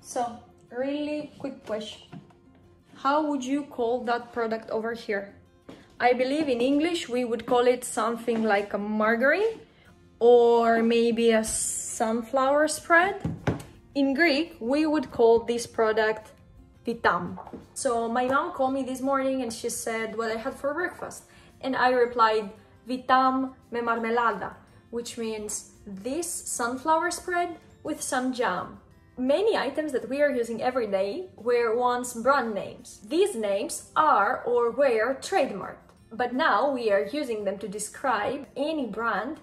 So, really quick question. How would you call that product over here? I believe in English we would call it something like a margarine or maybe a sunflower spread. In Greek, we would call this product Βιτάμ. So my mom called me this morning and she said what I had for breakfast. And I replied, Βιτάμ με marmelada, which means this sunflower spread with some jam. Many items that we are using every day were once brand names. These names are or were trademarked, but now we are using them to describe any brand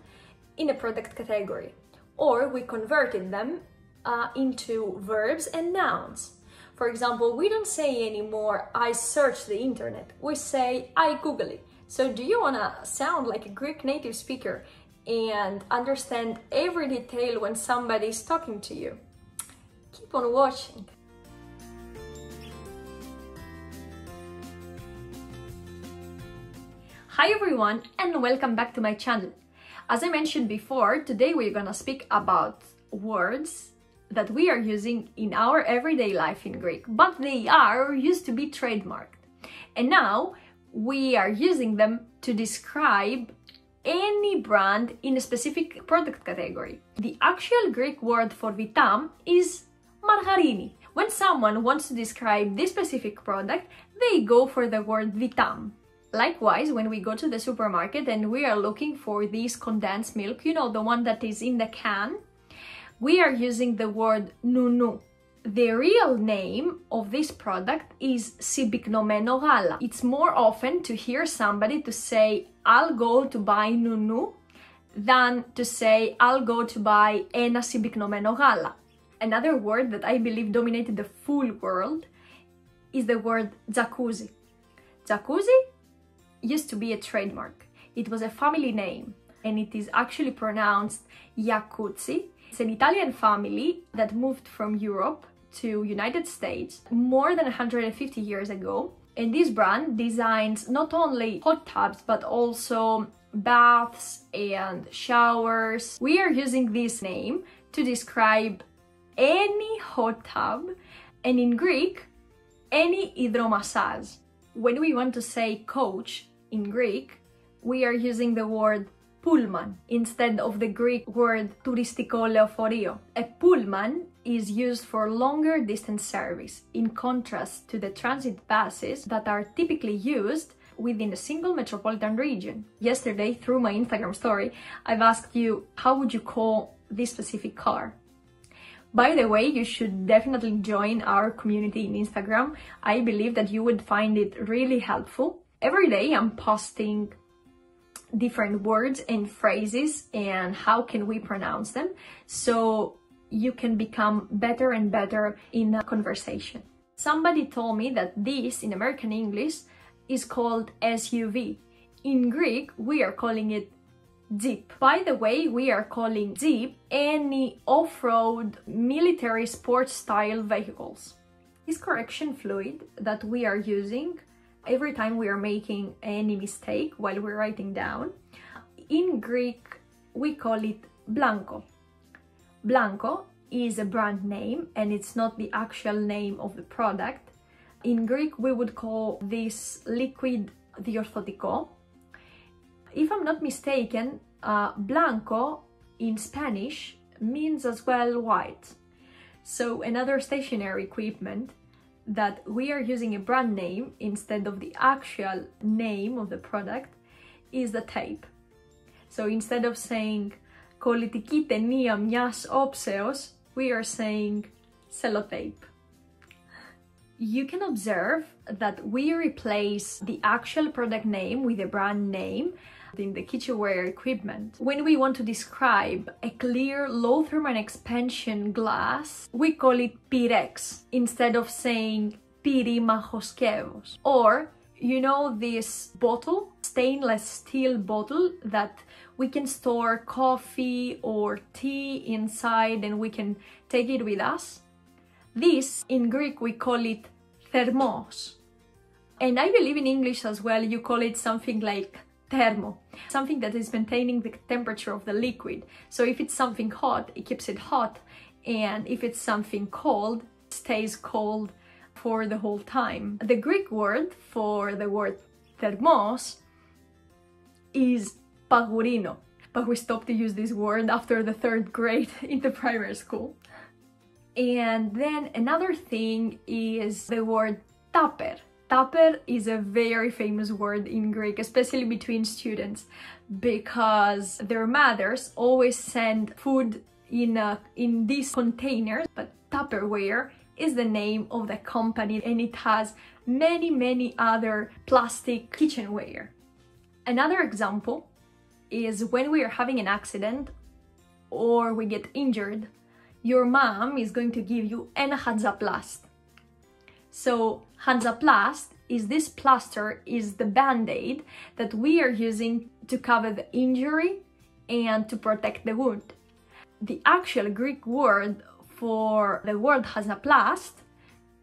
in a product category, or we converted them into verbs and nouns. For example, we don't say anymore, I searched the internet. We say, I Google it. So do you want to sound like a Greek native speaker and understand every detail when somebody is talking to you? Keep on watching. Hi everyone and welcome back to my channel. As I mentioned before, today we're gonna speak about words that we are using in our everyday life in Greek, but they are used to be trademarked. And now we are using them to describe any brand in a specific product category. The actual Greek word for Βιτάμ is μαργαρίνη. When someone wants to describe this specific product, they go for the word Βιτάμ. Likewise, when we go to the supermarket and we are looking for this condensed milk, you know, the one that is in the can, we are using the word νουνού. The real name of this product is συμπυκνωμένο γάλα. It's more often to hear somebody to say, I'll go to buy νουνού, than to say, I'll go to buy ένα συμπυκνωμένο γάλα. Another word that I believe dominated the full world is the word τζακούζι. Τζacuzzi used to be a trademark. It was a family name and it is actually pronounced Iacuzzi. It's an Italian family that moved from Europe to United States more than 150 years ago. And this brand designs not only hot tubs but also baths and showers. We are using this name to describe any hot tub, and in Greek, any υδρομασάζ. When we want to say coach in Greek, we are using the word πούλμαν instead of the Greek word tουριστικό λεωφορείο. A pulman is used for longer distance service, in contrast to the transit buses that are typically used within a single metropolitan region. Yesterday, through my Instagram story, I've asked you, how would you call this specific car? By the way, you should definitely join our community in Instagram. I believe that you would find it really helpful. Every day I'm posting different words and phrases and how can we pronounce them, so you can become better and better in a conversation. Somebody told me that this in American English is called SUV. In Greek, we are calling it τζιπ. By the way, we are calling τζιπ any off-road military sports style vehicles. This correction fluid that we are using every time we are making any mistake while we're writing down, in Greek we call it blanco. Blanco is a brand name and it's not the actual name of the product. In Greek we would call this liquid διορθωτικό. If I'm not mistaken, blanco in Spanish means as well white. So another stationary equipment that we are using a brand name instead of the actual name of the product is the tape. So instead of saying κολλητική ταινία μιas, όψεως, we are saying σελοτέιπ. You can observe that we replace the actual product name with a brand name in the kitchenware equipment. When we want to describe a clear low thermal expansion glass, we call it pyrέξ instead of saying πυρίμαχο σκεύος. Or, you know this bottle, stainless steel bottle that we can store coffee or tea inside and we can take it with us? This, in Greek, we call it θερμός. And I believe in English as well, you call it something like thermo, something that is maintaining the temperature of the liquid. So if it's something hot, it keeps it hot, and if it's something cold, it's stays cold for the whole time. The Greek word for the word thermos is pagurino, but we stopped to use this word after the 3rd grade in the primary school. And then another thing is the word tάπερ. Tάπερ is a very famous word in Greek, especially between students, because their mothers always send food in these containers, but Tupperware is the name of the company and it has many other plastic kitchenware. Another example is when we are having an accident or we get injured, your mom is going to give you an hhanzaplasht. So hhanzaplasht is this plaster, is the band-aid that we are using to cover the injury and to protect the wound. The actual Greek word for the word hhanzaplasht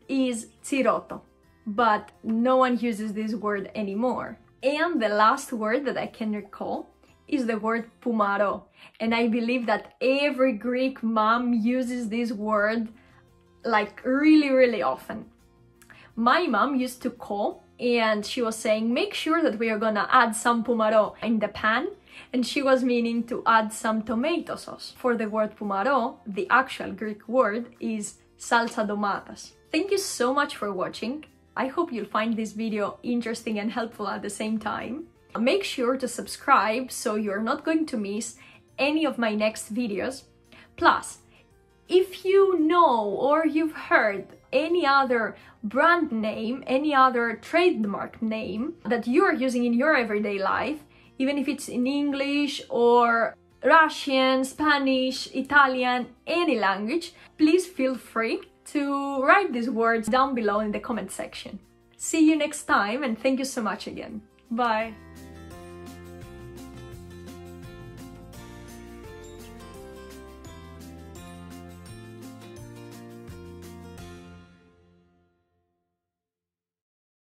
is τσιρότο, but no one uses this word anymore. And the last word that I can recall is the word πουμαρό, and I believe that every Greek mom uses this word like really often. My mom used to call and she was saying, make sure that we are gonna add some πουμαρό in the pan, and she was meaning to add some tomato sauce. For the word πουμαρό, the actual Greek word is σάλτσα ντομάτας. Thank you so much for watching. I hope you'll find this video interesting and helpful at the same time. Make sure to subscribe so you're not going to miss any of my next videos. Plus, if you know or you've heard any other brand name, any other trademark name that you are using in your everyday life, even if it's in English or Russian, Spanish, Italian, any language, please feel free to write these words down below in the comment section. See you next time and thank you so much again. Bye!